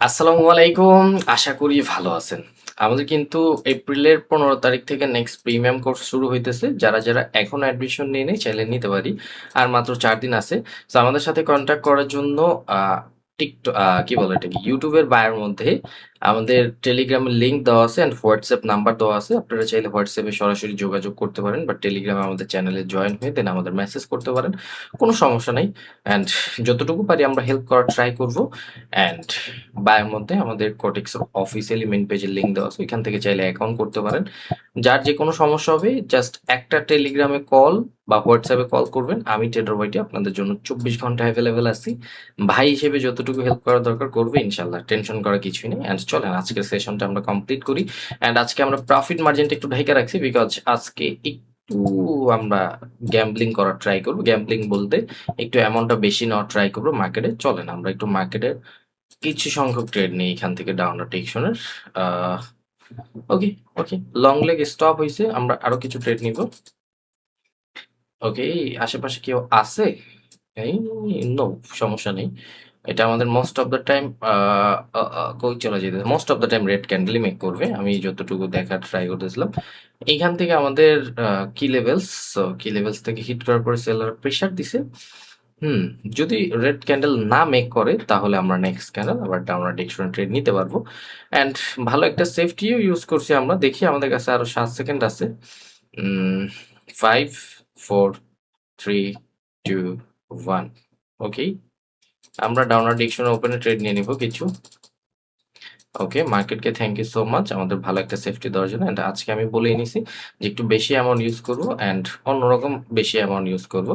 আসসালামু আলাইকুম। আশা করি ভালো আছেন। আমাদের কিন্তু এপ্রিলের 15 তারিখ থেকে নেক্সট প্রিমিয়াম কোর্স শুরু হইতেছে। যারা এখনো অ্যাডমিশন নিয়ে নেই চাইলে নিতে পারি। আর মাত্র 4 দিন আছে। তো আমাদের সাথে কন্ট্যাক্ট করার জন্য কি বলে এটাকে, ইউটিউবের বায়োর মধ্যে আমাদের টেলিগ্রামের লিংক দেওয়া আছে অ্যান্ড হোয়াটসঅ্যাপ নাম্বার দেওয়া আছে। আপনারা চাইলে হোয়াটসঅ্যাপে সরাসরি যোগাযোগ করতে পারেন বা টেলিগ্রামে আমাদের চ্যানেলে জয়েন হয়ে দেন আমাদের মেসেজ করতে পারেন। কোনো সমস্যা নাই। অ্যান্ড যতটুকু পারি আমরা হেল্প করার ট্রাই করব। অ্যান্ড বায়োর মধ্যে আমাদের কোটেক্সের অফিসিয়ালি মেইন পেজের লিংক দেওয়া আছে, ওইখান থেকে চাইলে অ্যাকাউন্ট করতে পারেন। যার যে কোনো সমস্যা হবে জাস্ট একটা টেলিগ্রামে কল বা হোয়াটসঅ্যাপে কল করবেন। আমি ট্রেডার ভাইটি আপনাদের জন্য 24 ঘন্টা অ্যাভেলেবেল আছি। ভাই হিসেবে যতটুকু হেল্প করা দরকার করবে ইনশাল্লাহ, টেনশন করার কিছুই নেই। অ্যান্ড চলেন আজকের সেশনটা আমরা কমপ্লিট করি। অ্যান্ড আজকে আমরা প্রফিট মার্জিনটা একটু ঢাইকা রাখছি বিকজ আজকে একটু আমরা গ্যাম্বলিং করার ট্রাই করবো। গ্যাম্বলিং বলতে একটু অ্যামাউন্টটা বেশি নেওয়ার ট্রাই করবো মার্কেটে। চলেন আমরা একটু মার্কেটে কিছু সংখ্যক ট্রেড নেই এখান থেকে ডাউনওয়ার্ড ডিরেকশনের। আহ ওকে, ওকে, লং লেগ স্টপ হইছে, আমরা আরো কিছু ট্রেড নিব। ওকে, আশেপাশে কেউ আছে? এই নো, সমস্যা নেই। এটা আমাদের মোস্ট অফ দ্য টাইম কই চলে যেতে, most of the time red ক্যান্ডেলই মেক করবে, আমি যতটুকু দেখার ট্রাই করতেছিলাম। এইখান থেকে আমাদের কি লেভেলস থেকে হিট করার পরে সেলার প্রেসার দিছে। হুম, যদি রেড ক্যান্ডেল না মেক করে তাহলে আমরা নেক্সট ক্যান্ডেল আবার ডাউনওয়ার্ড ডিরেকশন ট্রেড নিতে পারবো। অ্যান্ড ভালো একটা সেফটিও ইউজ করছি আমরা। দেখি আমাদের কাছে আরো 7 সেকেন্ড আছে। 5, 4, 3, 2, 1। ওকে, আমরা ডাউনওয়ার্ড ডিরেকশনে ওপেনে ট্রেড নিয়ে নিব কিছু। ওকে, মার্কেটকে থ্যাংক ইউ সো মাচ আমাদের ভালো একটা সেফটি দেওয়ার জন্য। অ্যান্ড আজকে আমি বলেই নিছি যে একটু বেশি অ্যামাউন্ট ইউজ করবো অ্যান্ড অন্যরকম বেশি অ্যামাউন্ট ইউজ করবো।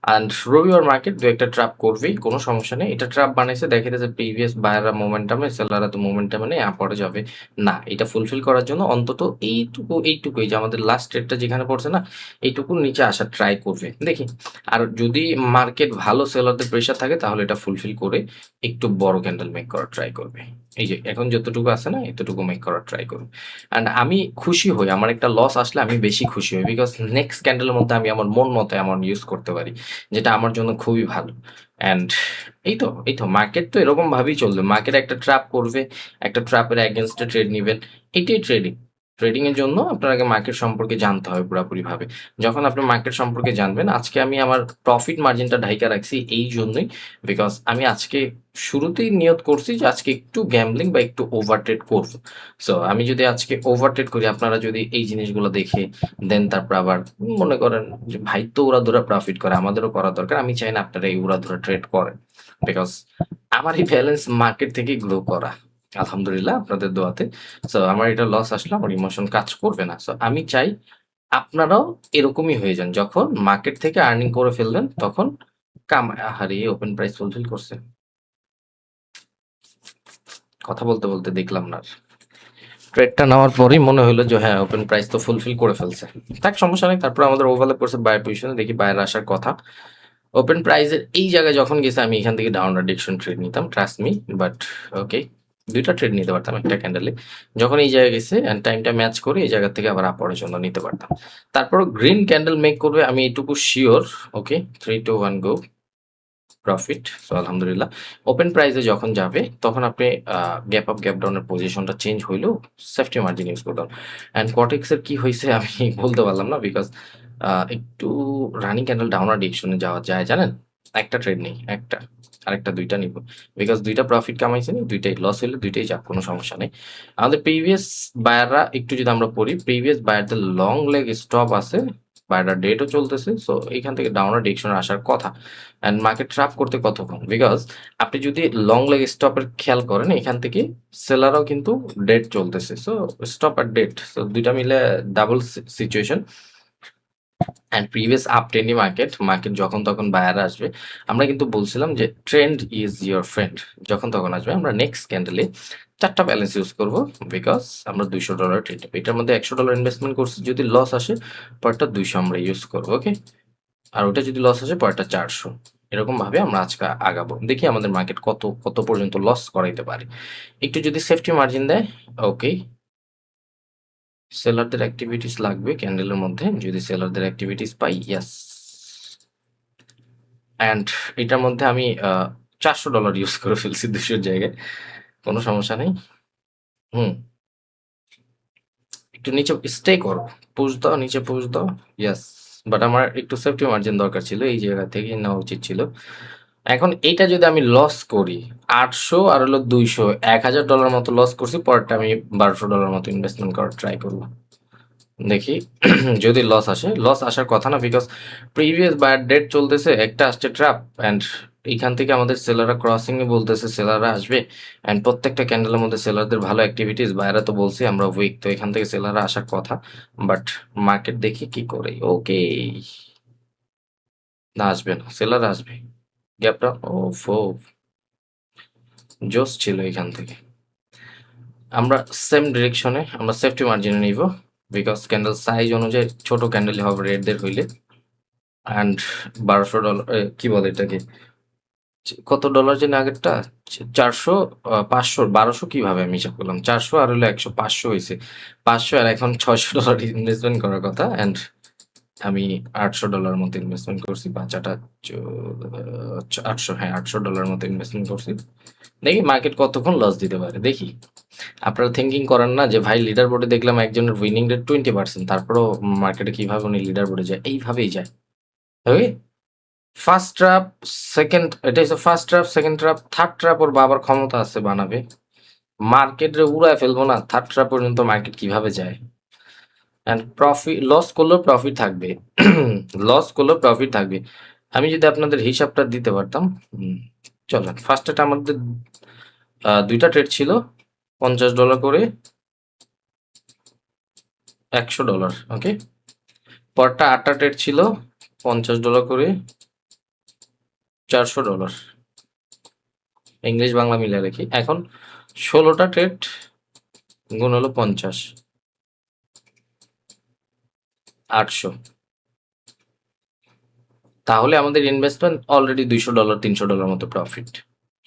অ্যান্ড রবিবার মার্কেট দু একটা ট্র্যাপ করবেই, কোনো সমস্যা নেই। এটা ট্র্যাপ বানাইছে দেখে যে প্রিভিয়াস বায়াররা মোমেন্টামে, সেলাররা তো মোমেন্টামে নেই, আপরে যাবে না। এটা ফুলফিল করার জন্য অন্তত এইটুকুই যে আমাদের লাস্ট রেটটা যেখানে পড়ছে না, এইটুকুর নিচে আসার ট্রাই করবে দেখি। আর যদি মার্কেট ভালো সেলারদের প্রেশার থাকে তাহলে এটা ফুলফিল করে একটু বড় ক্যান্ডেল মেক করার ট্রাই করবে। এই যে এখন যতটুকু আছে না এতটুকু মেক করার ট্রাই করুন। অ্যান্ড আমি খুশি হই, আমার একটা লস আসলে আমি বেশি খুশি হই বিকজ নেক্সট ক্যান্ডেলের মধ্যে আমি আমার মন মতো অ্যামাউন্ট ইউজ করতে পারি, যেটা আমার জন্য খুবই ভালো। অ্যান্ড এই তো মার্কেট তো এরকম ভাবেই চলবে। মার্কেট একটা ট্র্যাপ করবে, একটা ট্র্যাপের অ্যাগেনস্টে ট্রেড নিবেন। এটাই ট্রেডিং। ট্রেডিং এর জন্য আপনার আগে মার্কেট সম্পর্কে জানতে হবে পুরোপুরি ভাবে। যখন আপনি মার্কেট সম্পর্কে জানবেন, আজকে আমি আমার প্রফিট মার্জিনটা ঢাইকা রাখছি এই জন্যই বিকজ আমি আজকে শুরুতেই নিয়ত করছি যে আজকে একটু গ্যাম্বলিং বা একটু ওভার ট্রেড করবো। সো আমি যদি আজকে ওভার ট্রেড করি, আপনারা যদি এই জিনিসগুলো দেখে দেন তারপর আবার মনে করেন যে ভাই তো উড়াধুরা প্রফিট করে, আমাদেরও করা দরকার। আমি চাই না আপনারা এই উড়াধুরা ট্রেড করেন বিকজ আমার এই ব্যালেন্স মার্কেট থেকে গ্রো করা আলহামদুলিল্লাহ আপনাদের দোয়াতে। সো আমার এটা লস আসলে আমার ইমোশন কাজ করবে না। সো আমি চাই আপনারাও এরকমই হয়ে যান, যখন মার্কেট থেকে আর্নিং করে ফেলবেন তখন আহারে ওপেন প্রাইস ফুলফিল করছে। কথা বলতে বলতে দেখলাম না, ট্রেডটা নেওয়ার পরেই মনে হলো যে হ্যাঁ ওপেন প্রাইস তো ফুলফিল করে ফেলছে। থাক, সমস্যা নেই। তারপর আমাদের ওভারল্যাপ করছে বায়ার পজিশনে, দেখি বায়ার আসার কথা। ওপেন প্রাইসের এই জায়গায় যখন গেছে আমি এখান থেকে ডাউনওয়ার্ড ডিরেকশন ট্রেড নিতাম, ট্রাস্ট মি। বাট ওকে, দুইটা ট্রেড নিতে পারতাম একটা ক্যান্ডেলে। যখন এই জায়গায় গেছে অ্যান্ড টাইমটা ম্যাচ করে এই জায়গা থেকে আবার আপরের জন্য নিতে পারতাম। তারপর গ্রিন ক্যান্ডেল মেক করবে আমি এটুকু শিওর। ওকে, 3, 2, 1 গো। প্রফিট। সো আলহামদুলিল্লাহ। ওপেন প্রাইসে যখন যাবে তখন আপনি গ্যাপ আপ গ্যাপ ডাউনের পজিশনটা চেঞ্জ হইলেও সেফটি মার্জিন ইউজ করতাম। অ্যান্ড কটেক্সের কি হয়েছে আমি বলতে পারলাম না বিকজ একটু রানিং ক্যান্ডেল ডাউনার ডিরেকশনে যাওয়া যায় জানেন। একটা ট্রেড নেই, একটা আরেকটা দুইটা নিব বিকজ দুইটা প্রফিট কামাইছে নি, দুইটাই লস হইলে দুইটাই যাক, কোনো সমস্যা নেই। আমাদের প্রিভিয়াস বায়াররা একটু যদি আমরা পড়ি, প্রিভিয়াস বায়ারদের লং লেগ স্টপ আছে, বায়াররা ডেটও চলতেছে। সো এইখান থেকে ডাউনার ডিরেকশনে আসার কথা। অ্যান্ড মার্কেট ট্র্যাপ করতে কতক্ষণ, বিকজ আপনি যদি লং লেগ স্টপের খেয়াল করেন এখান থেকে সেলারও কিন্তু ডেট চলতেছে। সো স্টপ আর ডেট, সো দুইটা মিলে double situation. And previous up trendy market যখন তখন বায়ার আসবে। আমরা কিন্তু বলছিলাম যে ট্রেন্ড ইজ ইয়োর ফ্রেন্ড, যখন তখন আসবে। আমরা নেক্সট ক্যান্ডেলে 4টা ব্যালেন্স ইউজ করব বিকজ আমরা $200 ট্রেড নেবো। এটার মধ্যে $100 ইনভেস্টমেন্ট করছি, যদি লস আসে পরটা 200 আমরা ইউজ করবো। ওকে, আর ওটা যদি লস আসে পরেরটা 400। এরকম ভাবে আমরা আজকে আগাবো, দেখি আমাদের মার্কেট কত কত পর্যন্ত লস করাইতে পারে। একটু যদি সেফটি মার্জিন দেয়। ওকে, সেলারদের অ্যাক্টিভিটিস লাগবে ক্যান্ডেলের মধ্যে, যদি সেলারদের অ্যাক্টিভিটিস পাই, ইয়াস। অ্যান্ড এটার মধ্যে আমি $400 ইউজ করে ফেলছি 200 জায়গায়। কোনো সমস্যা নেই। হুম, একটু নিচে স্টে করো, পুশ দাও, নিচে পুশ দাও। ইয়াস, বাট আমার একটু সেফটি মার্জিন দরকার ছিল, এই জায়গা থেকে নেওয়া উচিত ছিল। এখন এইটা যদি আমি লস করি, 800 আর হলো 200, $1000 মতো লস করছি, পরেরটা আমি $1200 মতো ইনভেস্টমেন্ট করার ট্রাই করবো, দেখি যদি লস আসে। লস আসার কথা না, বিকজ প্রিভিয়াস বায়ার ডেট চলতেছে, একটা আসছে ট্র্যাপ, অ্যান্ড এইখান থেকে আমাদের সেলাররা ক্রসিং এ বলতেছে সেলাররা আসবে, অ্যান্ড প্রত্যেকটা ক্যান্ডেলের মধ্যে সেলারদের ভালো অ্যাক্টিভিটিস, বাইরে তো বলছি আমরা উইক, তো এখান থেকে সেলাররা আসার কথা। বাট মার্কেট দেখি কি করে। ওকে, না আসবে না, সেলার আসবে। গ্যাপটা ও ফো জোস ছিল এখান থেকে। আমরা সেম ডিরেকশনে আমরা সেফটি মার্জিনে নিব, বিকজ ক্যান্ডেল সাইজ অনুযায়ী ছোট ক্যান্ডেল হবে রেডদের হইলে। অ্যান্ড $1200, কি বলে এটাকে, কত ডলার যেন আগেরটা, 400, 500, 1200 কিভাবে আমি হিসাব করলাম, 400 আর হলো 100, 500 হয়েছে, 500 আর এখন $600 ইনভেস্টমেন্ট করার কথা, অ্যান্ড আমি $800 মতো ইনভেস্টমেন্ট করছি, 5 800, হ্যাঁ $800 মতো ইনভেস্টমেন্ট করছি। দেখি মার্কেট কতক্ষণ লস দিতে পারে, দেখি। আপনারা থিঙ্কিং করেন না যে ভাই লিডার বোর্ডে দেখলাম একজনের উইনিং রেট 20%, তারপরেও মার্কেটে কিভাবে উনি লিডার বোর্ডে যায়, এইভাবেই যায়। ওকে, ফার্স্ট ট্রাপ, সেকেন্ড, এটা হচ্ছে first trap, second trap, third trap ওর বাবার ক্ষমতা আছে বানাবে। মার্কেটে উড়ায় ফেলবো না, থার্ড ট্রাপ পর্যন্ত মার্কেট কিভাবে যায়। অ্যান্ড প্রফিট, লস করলেও প্রফিট থাকবে, লস করলেও প্রফিট থাকবে। আমি যদি আপনাদের হিসাবটা দিতে পারতাম, চলেন ফার্স্টটা আমাদের দুইটা ট্রেড ছিল, $50 করে, $100, ওকে। পরটা 8টা ট্রেড ছিল, $50 করে, $400, ইংলিশ বাংলা মিলে রেখি। এখন 16টা ট্রেড গুণ হলো 50, 800। তাহলে আমাদের ইনভেস্টমেন্ট অলরেডি $200, $300 মতো প্রফিট,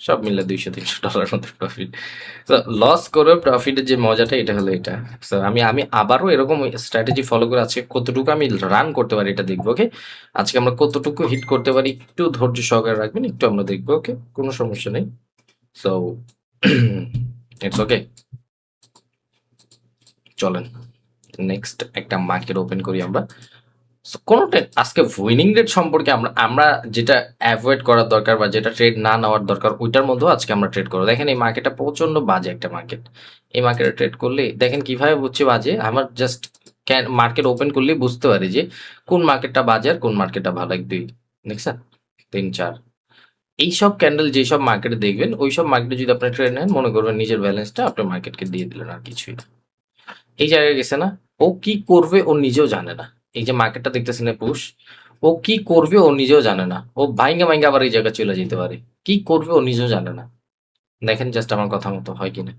সব মিলে $200-300 মতো প্রফিট। তো লস করে প্রফিটের যে মজাটা, এটা হলো এটা। So, আমি আমি আবারও এরকম স্ট্র্যাটেজি ফলো করে আজকে কতটুকু আমি রান করতে পারি এটা দেখবো, ওকে। আজকে আমরা কতটুকু হিট করতে পারি, একটু ধৈর্য সহকারে রাখবেন, একটু আমরা দেখবো, ওকে, কোনো সমস্যা নেই। সো ইটস ওকে, চলেন নেক্সট একটা মার্কেট ওপেন করি আমরা। কোনোটা আজকে উইনিং রেট সম্পর্কে আমরা আমরা যেটা অ্যাভয়েড করার দরকার বা যেটা ট্রেড না নেওয়ার দরকার, ওইটার মধ্যেও আজকে আমরা ট্রেড করবো। দেখেন এই মার্কেটটা প্রচন্ড বাজে একটা মার্কেট, এই মার্কেটে ট্রেড করলে দেখেন কিভাবে বুঝছে বাজে, আমার জাস্ট মার্কেট ওপেন করলেই বুঝতে পারি যে কোন মার্কেটটা বাজে আর কোন মার্কেটটা ভালো। এক দুই দেখছেন, 3 4, এইসব ক্যান্ডেল যেসব মার্কেটে দেখবেন, ওইসব মার্কেটে যদি আপনি ট্রেড নেন, মনে করবেন নিজের ব্যালেন্সটা আপনার মার্কেটকে দিয়ে দিলেন, আর কিছুই না। এই জায়গায় গেছে না, ও কি করবে ও নিজেও জানে না। এই যে মার্কেটটা দেখতেছেন পুশ, ও কি করবে ও নিজেও জানে না, ও ভাইঙ্গা ভাইঙ্গা আবার এই জায়গায় চলে যেতে পারে, কি করবে ও নিজেও জানে না। দেখেন জাস্ট আমার কথা মতো হয় কিনা,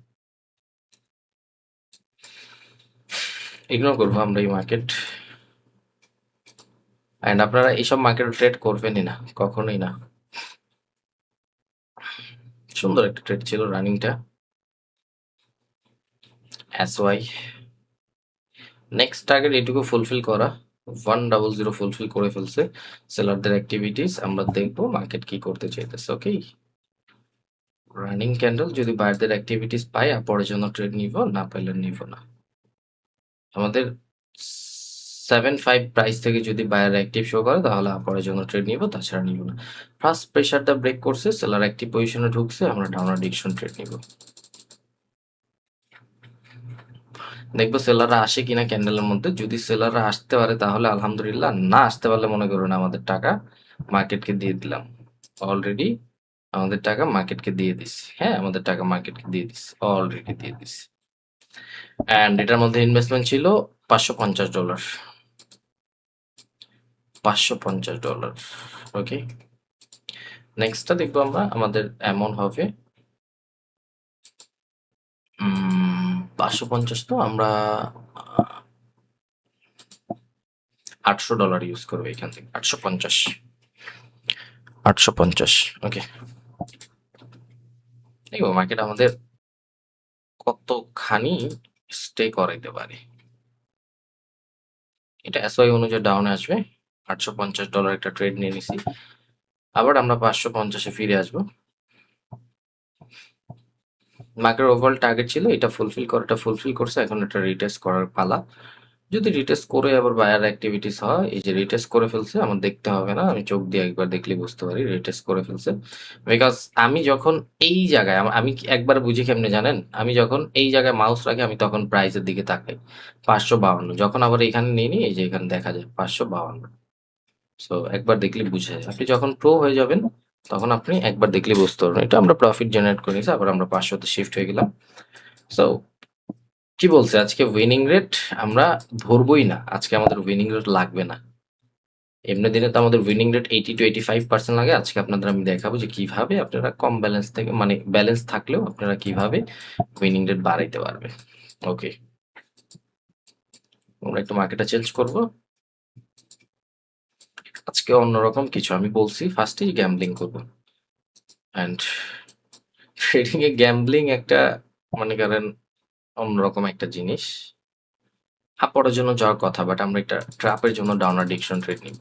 ইগনোর করবো আমরা এই মার্কেট। অ্যান্ড আপনারা এইসব মার্কেট ট্রেড করবেনই না, কখনোই না। সুন্দর একটা ট্রেড ছিল রানিংটা, SY নেক্সট টার্গেট এটুকু ফুলফিল করা, 100 ফুলফিল করে ফেলছে সেলারদের অ্যাক্টিভিটিস। আমরা দেখবো মার্কেট কি করতে চাইতেছে, ওকে। রানিং ক্যান্ডেল যদি বায়ারদের অ্যাক্টিভিটিস পাই, পরের জন্য ট্রেড নিব, না পাইলে নিব না। আমাদের 7.5 প্রাইস থেকে যদি বায়ার অ্যাক্টিভ শো করে, তাহলে পরের জন্য ট্রেড নিব, তাছাড়া নিব না। ফার্স্ট প্রেশারটা ব্রেক করছে, সেলার অ্যাক্টিভ পজিশনে ঢুকছে, আমরা ডাউনার ডিরেকশন ট্রেড নিব। দেখবো সেলাররা আসে কিনা ক্যান্ডেলের মধ্যে, যদি সেলাররা আসতে পারে তাহলে আলহামদুলিল্লাহ, না আসতে পারলে মনে করুন আমাদের টাকা মার্কেটকে দিয়ে দিলাম। অলরেডি আমাদের টাকা মার্কেটকে দিয়ে দিছি, হ্যাঁ আমাদের টাকা মার্কেটকে দিয়ে দিছি, অলরেডি দিয়ে দিছি। অ্যান্ড এটার মধ্যে ইনভেস্টমেন্ট ছিল $550, $550, ওকে। নেক্সটটা দেখবো আমরা, আমাদের এমন হবে 550, তো আমরা $800 ইউজ করবো এখান থেকে, 850, 850, ওকে। দেখবো মার্কেট আমাদের কতখানি স্টে করাইতে পারে। এটা এসওয়াই অনুযায়ী ডাউনে আসবে, $850 একটা ট্রেড নিয়ে নিছি, আবার আমরা 550-এ ফিরে আসবো। মার্কেট ওভারঅল টার্গেট ছিল, এটা ফুলফিল করছে, এখন এটা রিটেস্ট করার পালা। যদি রিটেস্ট করে আবার বায়ার অ্যাক্টিভিটিস হয়, এই যে রিটেস্ট করে ফেলছে, আমার দেখতে হবে না, আমি চোখ দিয়ে একবার দেখলে বুঝতে পারি রিটেস্ট করে ফেলছে। বিকজ আমি যখন এই জায়গায় আমি একবার বুঝি কেমনে জানেন, আমি যখন এই জায়গায় মাউস রাখি আমি তখন প্রাইসের দিকে তাকাই 552, যখন আবার এখানে নিয়ে নিই, এই যে এখানে দেখা যায় 552। সো একবার দেখলে বুঝে যায়। আপনি যখন প্রো হয়ে যাবেন তখন আপনি একবার দেখলে বুঝতে পারবেন। এটা আমরা প্রফিট জেনারেট করে নিয়েছি, আবার আমরা 500তে শিফট হয়ে গেলাম। সো কি বলছে আজকে উইনিং রেট আমরা ধরবই না, আজকে আমাদের উইনিং রেট লাগবে না। এমনি দিনে তো আমাদের উইনিং রেট 80 to 85% লাগে। আজকে আপনাদের আমি দেখাবো যে কিভাবে আপনারা কম ব্যালেন্স থেকে, মানে ব্যালেন্স থাকলেও আপনারা কিভাবে উইনিং রেট বাড়াইতে পারবে। ওকে, আমরা একটু মার্কেটটা চেঞ্জ করব। আজকে অন্যরকম কিছু, আমি বলছি ফার্স্টেই গ্যাম্বলিং করবো, অ্যান্ড ট্রেডিং এ গ্যাম্বলিং একটা, মনে করেন অন্যরকম একটা জিনিস। পড়ার জন্য যাওয়ার কথা, বাট আমরা একটা ট্র্যাপের জন্য ডাউনার ডিরেকশন ট্রেড নিব।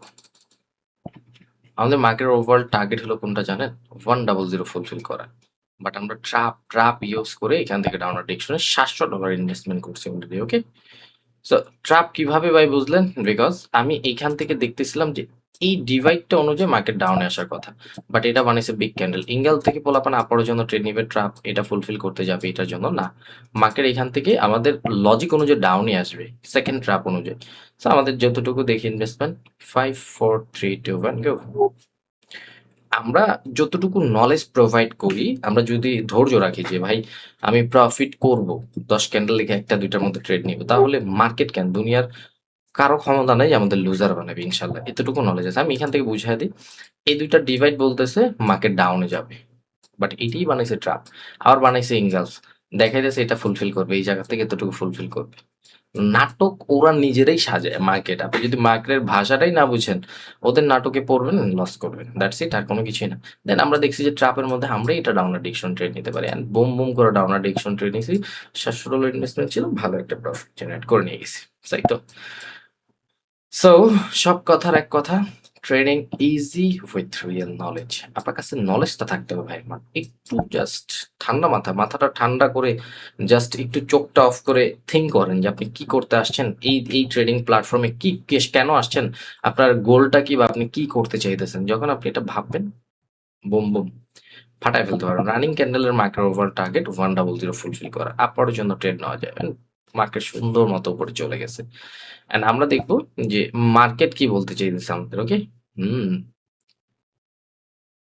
আমাদের মার্কেটের ওভারঅল টার্গেট হলো কোনটা জানেন? 100 ফুলফিল করা। বাট আমরা ট্রাপ ইউজ করে এখান থেকে ডাউনার ডিরেকশনে $700 ইনভেস্টমেন্ট করছি অলরেডি। ওকে, সো ট্রাপ কিভাবে ভাই বুঝলেন? বিকজ আমি এইখান থেকে দেখতেছিলাম যে এই ডিভাইডটা অনুযায়ী মার্কেট ডাউনে আসার কথা, বাট এটা বানিয়েছে বিগ ক্যান্ডেল। ইঙ্গেল থেকে পোলাপান আপারের জন্য ট্রেড নিবে, ট্রাপ এটা ফুলফিল করতে যাবে, এটার জন্য না। মার্কেট এখান থেকে আমাদের লজিক অনুযায়ী ডাউনে আসবে সেকেন্ড ট্রাপ অনুযায়ী। সো আমাদের যতটুকু দেখি ইনভেস্টমেন্ট 5 4 3 2 1 গো। আমরা যতটুকু নলেজ প্রোভাইড করি, আমরা যদি ধৈর্য রাখি যে ভাই আমি প্রফিট করব, 10 ক্যান্ডেল লিখে একটা দুইটার মধ্যে ট্রেড নিব, তাহলে মার্কেট কেন দুনিয়ার কারো ক্ষমতা নাই যে আমাদের লুজার বানাবে ইনশাল্লাহ। এতটুকু নলেজ আছে। আমি এখান থেকে বুঝাই দিই, এই দুইটা ডিভাইড বলতেছে মার্কেট ডাউনে যাবে, বাট এটাই বানাইছে ট্রাপ। আবার বানাইছে ইঙ্গালস, দেখাইতেছে এটা ফুলফিল করবে, এই জায়গা থেকে এতটুকু ফুলফিল করবে। নাটক ওরা নিজেরাই সাজায় মার্কেট। আপনি যদি মার্কেটের ভাষাটাই না বুঝেন, ওদের নাটকে পড়বেন, লস করবেন, দ্যাটস ইট, আর কোনো কিছুই না। দেন আমরা দেখছি যে ট্রাপের মধ্যে আমরাই এটা ডাউনার ডিরেকশন ট্রেড নিতে পারি, অ্যান্ড বুম বুম করে ডাউনার ডিরেকশন ট্রেড নিয়েছি। $700 ইনভেস্টমেন্ট ছিল, ভালো একটা প্রফিট জেনারেট করে নিয়ে গেছি, তাই তো। সো সব কথার এক কথা, trading easy with real knowledge. আপনার কাছে নলেজটা থাকতে হবে ভাই। আমার একটু জাস্ট ঠান্ডা মাথাটা ঠান্ডা করে জাস্ট একটু চোখটা অফ করে থিঙ্ক করেন যে আপনি কি করতে আসছেন, এই ট্রেডিং প্ল্যাটফর্মে কেন আসছেন, আপনার গোলটা কি, বা আপনি কি করতে চাইতেছেন। যখন আপনি এটা ভাববেন, বুম বুম ফাটায় ফেলতে পারবেন। রানিং ক্যান্ডেলের মার্কেট ওভার টার্গেট 100 ফুলফিল করা, আপনার জন্য ট্রেড নেওয়া যায়। মার্কেট সুন্দর মতো উপরে চলে গেছে, এন্ড আমরা দেখবো যে মার্কেট কি বলতে চাইতেছে আমাদের। ওকে, হুম,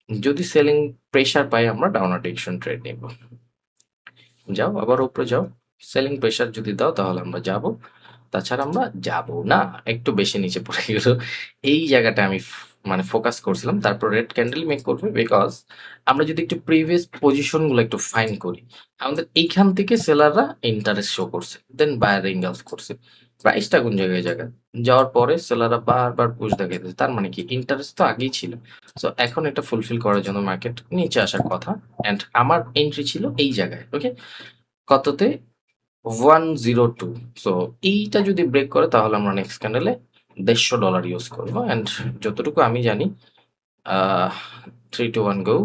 যদি সেলিং প্রেসার পাই আমরা ডাউনার ডিরেকশন ট্রেড নিব। যাও আবার উপরে যাও, সেলিং প্রেসার যদি দাও তাহলে আমরা যাব, তাছাড়া আমরা যাব না। একটু বেশি নিচে পড়ে গেল, এই জায়গাটা আমি মানে ফোকাস করছিলাম। তারপর রেড ক্যান্ডেল মেক করবে, বিকজ আমরা যদি একটু প্রিভিয়াস পজিশন গুলো একটু ফাইন করি, আমাদের এইখান থেকে সেলাররা ইন্টারেস্ট শো করছে, দেন বায়ার ইঙ্গালস করছে, প্রাইসটা কোন জায়গায় যাওয়ার পরে সেলাররা বারবার পুশ দেখাইতেছে, তার মানে কি ইন্টারেস্ট তো আগেই ছিল। সো এখন এটা ফুলফিল করার জন্য মার্কেট নিচে আসার কথা, অ্যান্ড আমার এন্ট্রি ছিল এই জায়গায়। ওকে, কততে? 102। সো এইটা যদি ব্রেক করে তাহলে আমরা নেক্সট ক্যান্ডেলে $150 ইউজ করবো, অ্যান্ড যতটুকু আমি জানি 3 to 1 গো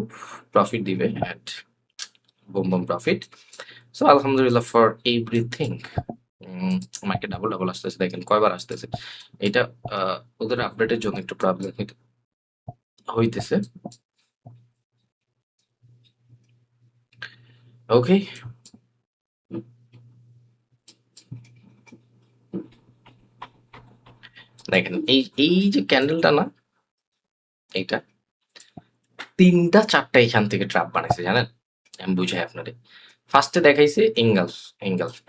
প্রফিট দিবে, and boom boom profit. So আলহামদুলিল্লাহ for everything. Market double double আসতেছে, দেখেন কয়বার আসতেছে। এটা ওদের আপডেটের জন্য একটু প্রবলেম হইতেছে। ওকে, দেখেন এই যে ক্যান্ডেলটা না, এইটা 3টা 4টা এখান থেকে ট্রাপ বানাইছে জানেন। আমি বুঝাই আপনারে। ফার্স্টে দেখাইছে এঙ্গেলস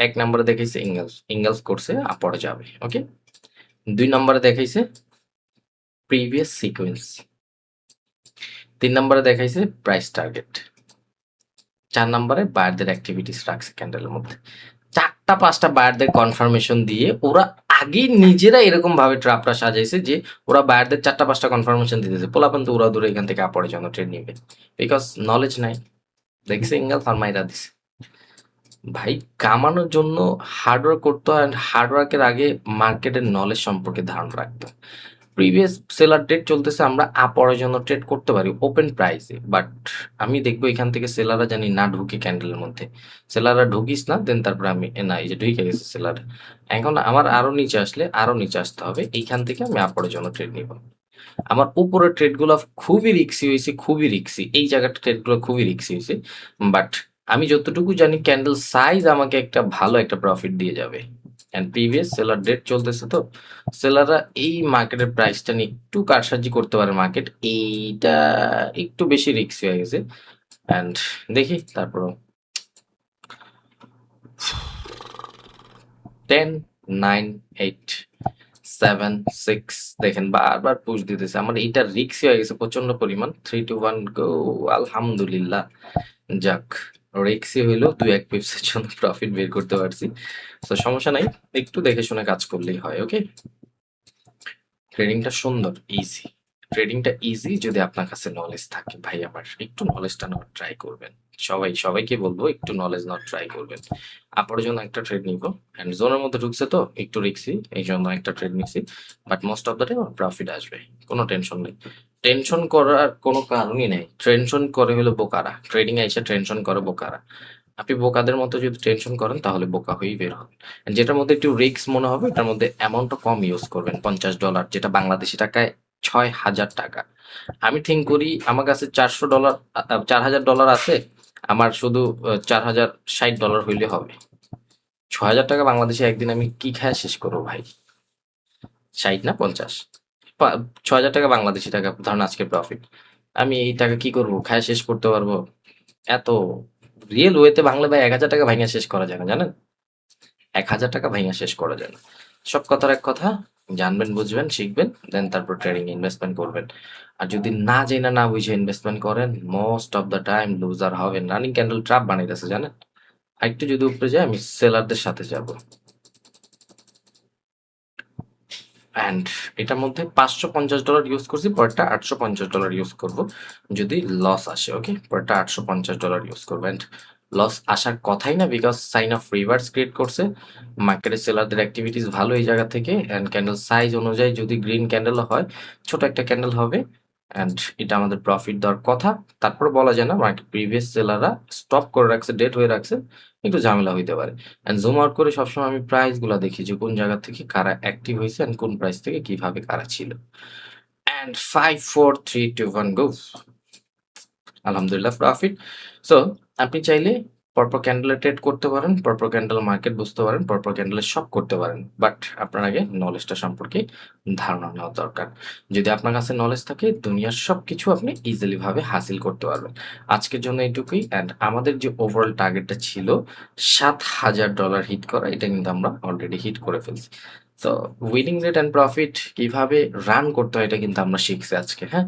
1 নম্বরে দেখাইছে এঙ্গেলস করছে, আপরে যাবে। ওকে, 2 নম্বরে দেখাইছে প্রিভিয়াস সিকোয়েন্স, 3 নম্বরে দেখাইছে প্রাইস টার্গেট, 4 নম্বরে বায়ারদের অ্যাক্টিভিটিস রাখছে ক্যান্ডেলের মধ্যে। 4টা 5টা বায়ারদের কনফার্মেশন দিয়ে ওরা আগে নিজেরা এরকম ভাবে ট্রাপটা সাজাইছে যে ওরা বায়ারদের 4টা 5টা কনফার্মেশন দিতেছে, পোলাপান তো ওরা দূরে এখান থেকে আপরে জন্য ট্রেড নিবে, বিকজ নলেজ নাই। দেখছে এঙ্গেল ফার্মাইরা দিছে। ভাই কামানোর জন্য হার্ডওয়ার্ক করতে হয়, অ্যান্ড হার্ডওয়ার্কের আগে মার্কেটের নলেজ সম্পর্কে ধারণা রাখতে হয়। প্রিভিয়াস সেলার ডেট চলতেছে, আমরা আপরের জন্য ট্রেড করতে পারি ওপেন প্রাইসে, বাট আমি দেখবো এখান থেকে সেলাররা জানি না ঢুকে ক্যান্ডেলের মধ্যে। সেলাররা ঢুকিস না, দেন তারপরে আমি না, এই যে ঢুকে গেছে সেলার। এখন আমার আরো নিচে আসলে আরো নিচে আসতে হবে, এইখান থেকে আমি আপরের জন্য ট্রেড নিব। আমার উপরের ট্রেডগুলো খুবই রিক্সি হয়েছে, খুবই রিক্সি, এই জায়গাটা ট্রেডগুলো খুবই রিক্সি হয়েছে। বাট আমি যতটুকু জানি ক্যান্ডেল সাইজ আমাকে একটা ভালো একটা প্রফিট দিয়ে যাবে। অ্যান্ড প্রিভিয়াস সেলার ডেট চলতেছে, তো সেলাররা এই মার্কেটের প্রাইসটা নিয়ে একটু কারসাজি করতে পারে। মার্কেট এইটা একটু বেশি রিক্সি হয়ে গেছে। অ্যান্ড দেখি তারপর 10, 9, 8, 7, 6 দেখেন বারবার পুশ দিতেছে। আমার এইটা রিক্সি হয়ে গেছে প্রচন্ড পরিমাণ। 3, 2, 1 গো। আলহামদুলিল্লাহ, যাক, রিক্সি হইলেও 2-1 পিপসের জন্য প্রফিট বের করতে পারছি। তো সমস্যা নাই, একটু দেখে শুনে কাজ করলেই হয়। ওকে, ট্রেডিংটা সুন্দর, ইজি। ট্রেডিংটা ইজি যদি আপনার কাছে নলেজ থাকে। ভাই আমার একটু নলেজটা নেওয়ার ট্রাই করবেন। সবাইকে বলবো একটু নলেজ নেওয়ার ট্রাই করবেন। আপনার জন্য একটা ট্রেড নিব, অ্যান্ড জোনের মধ্যে ঢুকছে তো একটু রিক্সি, এই জন্য একটা ট্রেড নিছি। But most of the time profit আসবে, কোনো টেনশন নেই। টেনশন করার কোনো কারণই নেই। টেনশন করে হলো বোকারা, ট্রেডিং এ এসে টেনশন করে বোকারা। আপনি বোকাদের মতো যদি টেনশন করেন তাহলে বোকা হয়েই বের হবেন। যেটার মধ্যে একটু রিস্ক মনে হবে এটার মধ্যে অ্যামাউন্টটা কম ইউজ করবেন। $50, যেটা বাংলাদেশি টাকায় 6,000 টাকা। আমি থিঙ্ক করি আমার কাছে $400, $4,000 আছে। আমার শুধু $4,060 হইলে হবে। 6,000 টাকা বাংলাদেশে একদিন আমি কি খায় শেষ করবো ভাই? 60 না 50, 6,000 টাকা বাংলাদেশি টাকা ধরেন আজকে প্রফিট। আমি এই টাকা কি করবো? খায় শেষ করতে পারবো? এত রিয়েল ওয়েতে বাংলা ভাই 1,000 টাকা ভাঙা শেষ করা যায় না, জানেন? 1,000 টাকা ভাঙা শেষ করা যায় না। সব কথার এক কথা, জানবেন, বুঝবেন, শিখবেন, দেন তারপর ট্রেডিং ইনভেস্টমেন্ট করবেন। আর যদি না জেনে না বুঝে ইনভেস্টমেন্ট করেন, most of the time loser হবেন। রানিং ক্যান্ডেল ট্র্যাপ বানাইতেছে, জানেন? আরেকটু যদি উপরে যায় আমি সেলারদের সাথে যাব। অ্যান্ড এটার মধ্যে $550 ইউজ করছি, পরেরটা $850 ইউজ করব যদি লস আসে। ওকে, পরেরটা $850 ইউজ করবো। অ্যান্ড লস আসার কথাই না, because sign of reverse create করছে। মার্কেটের সেলারদের অ্যাক্টিভিটিস ভালো এই জায়গা থেকে। অ্যান্ড ক্যান্ডেল সাইজ অনুযায়ী যদি গ্রিন ক্যান্ডেল হয়, ছোট একটা ক্যান্ডেল হবে। অ্যান্ড এটা আমাদের প্রফিট দেওয়ার কথা। তারপর বলা যায় না, মার্কেট প্রিভিয়াস সেলাররা স্টপ করে রাখছে, ডেট হয়ে রাখছে, একটু ঝামেলা হইতে পারে। অ্যান্ড জুম আউট করে সবসময় আমি প্রাইস গুলা দেখি যে কোন জায়গা থেকে কারা অ্যাক্টিভ হয়েছে অ্যান্ড কোন প্রাইস থেকে কিভাবে কারা ছিল। অ্যান্ড 5, 4, 3, 2, 1 গো। আলহামদুলিল্লাহ প্রফিট। সো আপনি চাইলে পরপর ক্যান্ডেলে ট্রেড করতে পারেন, পরপর ক্যান্ডেল মার্কেট বুঝতে পারেন, পরপর ক্যান্ডেলে সব করতে পারেন। বাট আপনার আগে নলেজটা সম্পর্কে ধারণা নেওয়া দরকার। যদি আপনার কাছে নলেজ থাকে, দুনিয়ার সবকিছু আপনি ইজিলি ভাবে হাসিল করতে পারবেন। আজকের জন্য এইটুকুই। অ্যান্ড আমাদের যে ওভারঅল টার্গেটটা ছিল $7,000 হিট করা, এটা কিন্তু আমরা অলরেডি হিট করে ফেলছি। তো উইনিং রেট অ্যান্ড প্রফিট কিভাবে রান করতে হয় এটা কিন্তু আমরা শিখছি আজকে। হ্যাঁ,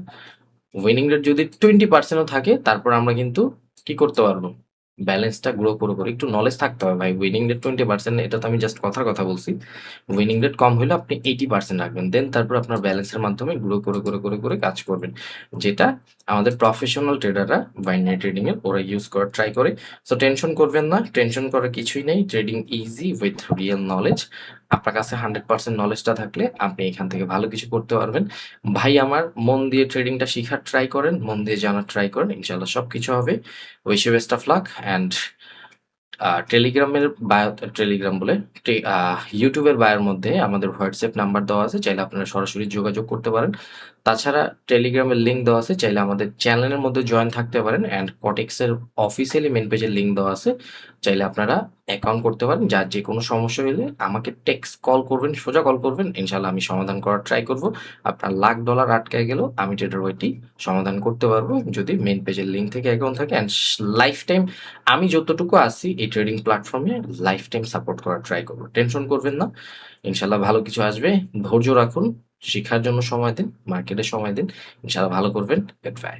উইনিং রেট যদি 20%ও থাকে, তারপর আমরা কিন্তু কি করতে পারবো? ব্যালেন্সটা গ্রো করে একটু নলেজ থাকতে হবে ভাই। উইনিং রেট 20%, এটা তো আমি জাস্ট কথার কথা বলছি। উইনিং রেট কম হলে আপনি 80% রাখবেন, দেন তারপর আপনার ব্যালেন্সের মাধ্যমে গ্রো করে কাজ করবেন। যেটা আমাদের প্রফেশনাল ট্রেডাররা বাইনারি ট্রেডিং এর ওরা ইউজ করার ট্রাই করে। সো টেনশন করবেন না, টেনশন করার কিছুই নেই। Trading easy with real knowledge. আপনার কাছে 100% নলেজটা থাকলে আপনি এখান থেকে ভালো কিছু করতে পারবেন। ভাই আমার, মন দিয়ে ট্রেডিংটা শিখার ট্রাই করেন, মন দিয়ে জানার ট্রাই করেন, ইনশাল্লাহ সবকিছু হবে। Wish you best of luck. And টেলিগ্রামের বায়ো, টেলিগ্রাম বলে ইউটিউবের বায়োর মধ্যে আমাদের হোয়াটসঅ্যাপ নাম্বার দেওয়া আছে, চাইলে আপনারা সরাসরি যোগাযোগ করতে পারেন। তাছাড়া টেলিগ্রামের লিঙ্ক দেওয়া আছে, চাইলে আমাদের চ্যানেলের মধ্যে জয়েন থাকতে পারেন। অ্যান্ড কটেক্সের অফিসিয়ালি মেন পেজের লিঙ্ক দেওয়া আছে, চাইলে আপনারা অ্যাকাউন্ট করতে পারেন। যার যে কোনো সমস্যা হলে আমাকে টেক্সট কল করবেন, সোজা কল করবেন, ইনশাল্লাহ আমি সমাধান করার ট্রাই করব। আপনার $1,00,000 আটকায় গেলেও আমি ট্রেডার ওইটি সমাধান করতে পারবো যদি মেন পেজের লিঙ্ক থেকে অ্যাকাউন্ট থাকে। অ্যান্ড লাইফ টাইম আমি যতটুকু আছি এই ট্রেডিং প্ল্যাটফর্মে, লাইফ টাইম সাপোর্ট করার ট্রাই করবো। টেনশন করবেন না, ইনশাল্লাহ ভালো কিছু আসবে। ধৈর্য রাখুন, শিখার জন্য সময় দিন, মার্কেটে সময় দিন, ইনশাল্লাহ ভালো করবেন। Good bye.